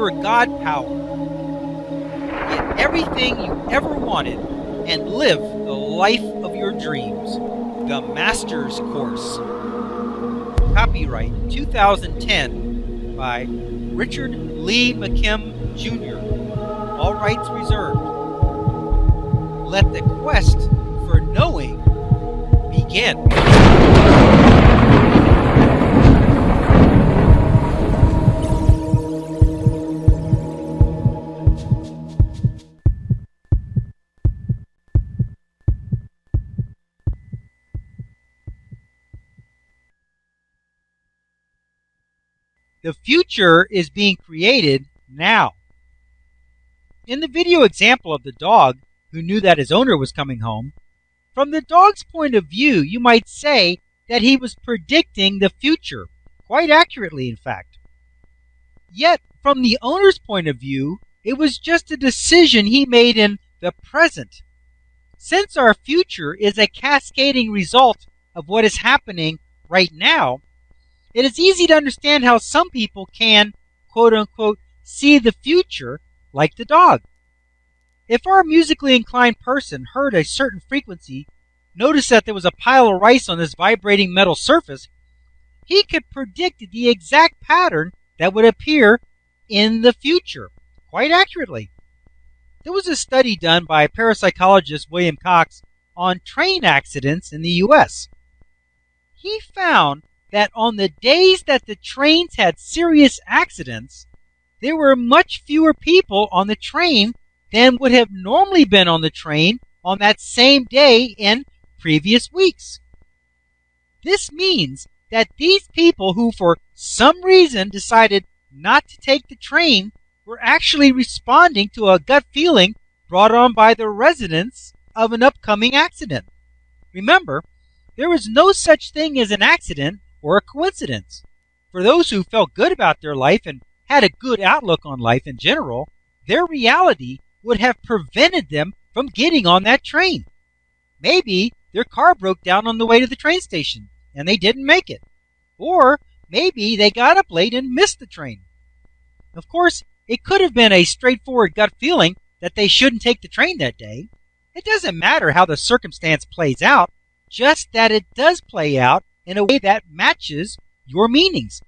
your God power. Get everything you ever wanted and live the life of your dreams. The Master's Course. Copyright 2010 by Richard Lee McKim Jr. All rights reserved. Let the quest for knowing begin. The future is being created now. In the video example of the dog who knew that his owner was coming home, from the dog's point of view, you might say that he was predicting the future, quite accurately, in fact. Yet, from the owner's point of view, it was just a decision he made in the present. Since our future is a cascading result of what is happening right now, it is easy to understand how some people can, quote-unquote, see the future like the dog. If our musically inclined person heard a certain frequency, noticed that there was a pile of rice on this vibrating metal surface, he could predict the exact pattern that would appear in the future, quite accurately. There was a study done by parapsychologist William Cox on train accidents in the U.S. He found that on the days that the trains had serious accidents, there were much fewer people on the train than would have normally been on the train on that same day in previous weeks. This means that these people who for some reason decided not to take the train were actually responding to a gut feeling brought on by the residents of an upcoming accident. Remember, there is no such thing as an accident or a coincidence. For those who felt good about their life and had a good outlook on life in general, their reality would have prevented them from getting on that train. Maybe their car broke down on the way to the train station and they didn't make it. Or maybe they got up late and missed the train. Of course, it could have been a straightforward gut feeling that they shouldn't take the train that day. It doesn't matter how the circumstance plays out, just that it does play out in a way that matches your meanings.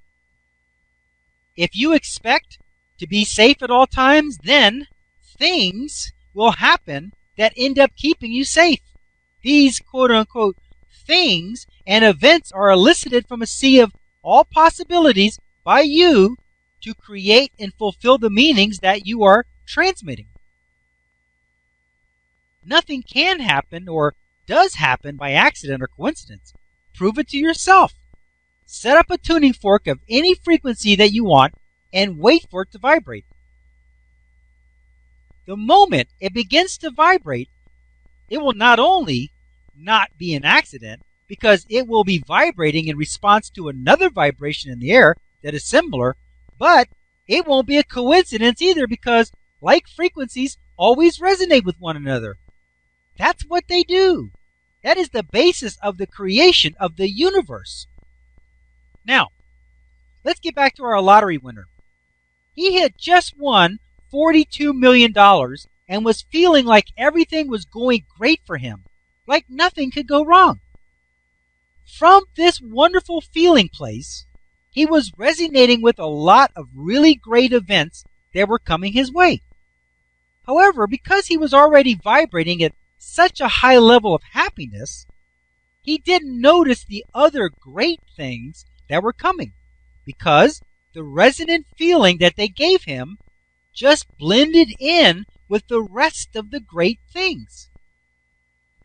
If you expect to be safe at all times, then things will happen that end up keeping you safe. These quote-unquote things and events are elicited from a sea of all possibilities by you to create and fulfill the meanings that you are transmitting. Nothing can happen or does happen by accident or coincidence. Prove it to yourself. Set up a tuning fork of any frequency that you want and wait for it to vibrate. The moment it begins to vibrate, it will not only not be an accident, because it will be vibrating in response to another vibration in the air that is similar, but it won't be a coincidence either, because like frequencies always resonate with one another. That's what they do. That is the basis of the creation of the universe. Now, let's get back to our lottery winner. He had just won $42 million and was feeling like everything was going great for him, like nothing could go wrong. From this wonderful feeling place, he was resonating with a lot of really great events that were coming his way. However, because he was already vibrating at such a high level of happiness, he didn't notice the other great things that were coming, because the resonant feeling that they gave him just blended in with the rest of the great things.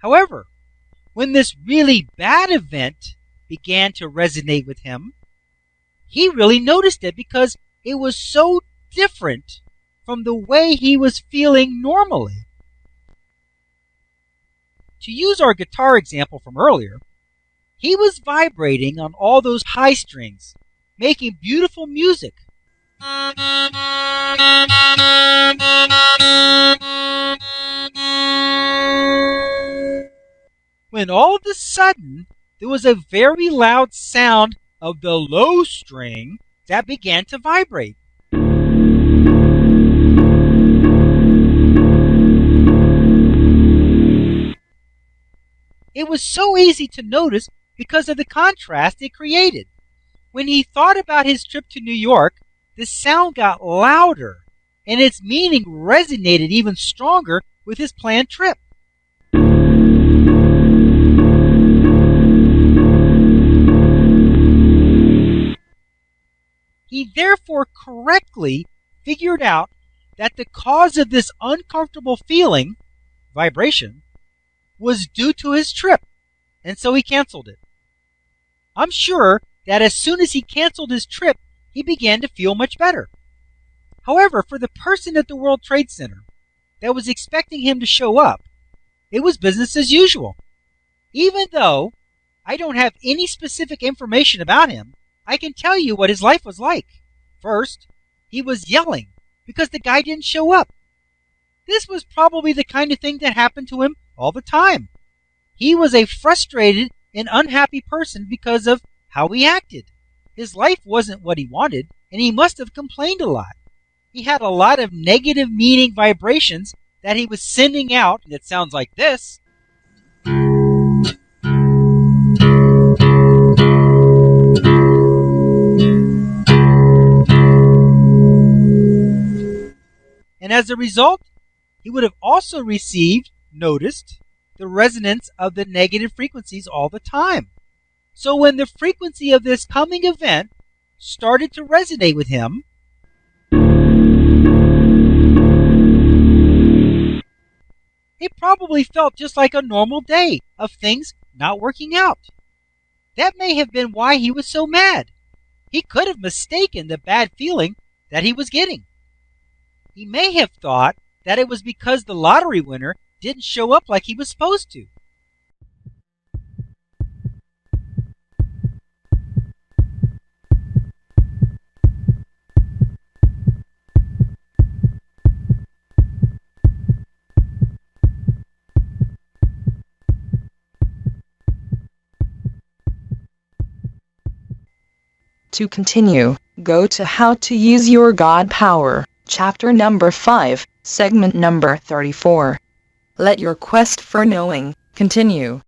However, when this really bad event began to resonate with him, he really noticed it because it was so different from the way he was feeling normally. To use our guitar example from earlier, he was vibrating on all those high strings, making beautiful music. When all of a sudden, there was a very loud sound of the low string that began to vibrate. It was so easy to notice because of the contrast it created. When he thought about his trip to New York, the sound got louder, and its meaning resonated even stronger with his planned trip. He therefore correctly figured out that the cause of this uncomfortable feeling, vibration, was due to his trip, and so he canceled it. I'm sure that as soon as he canceled his trip, he began to feel much better. However, for the person at the World Trade Center that was expecting him to show up, it was business as usual. Even though I don't have any specific information about him, I can tell you what his life was like. First, he was yelling because the guy didn't show up. This was probably the kind of thing that happened to him all the time. He was a frustrated and unhappy person because of how he acted. His life wasn't what he wanted, and he must have complained a lot. He had a lot of negative meaning vibrations that he was sending out, and it sounds like this. And as a result, he would have also noticed the resonance of the negative frequencies all the time. So when the frequency of this coming event started to resonate with him, it probably felt just like a normal day of things not working out. That may have been why he was so mad. He could have mistaken the bad feeling that he was getting. He may have thought that it was because the lottery winner didn't show up like he was supposed to. To continue, go to How to Use Your God Power, Chapter number 5, Segment number 34. Let your quest for knowing continue.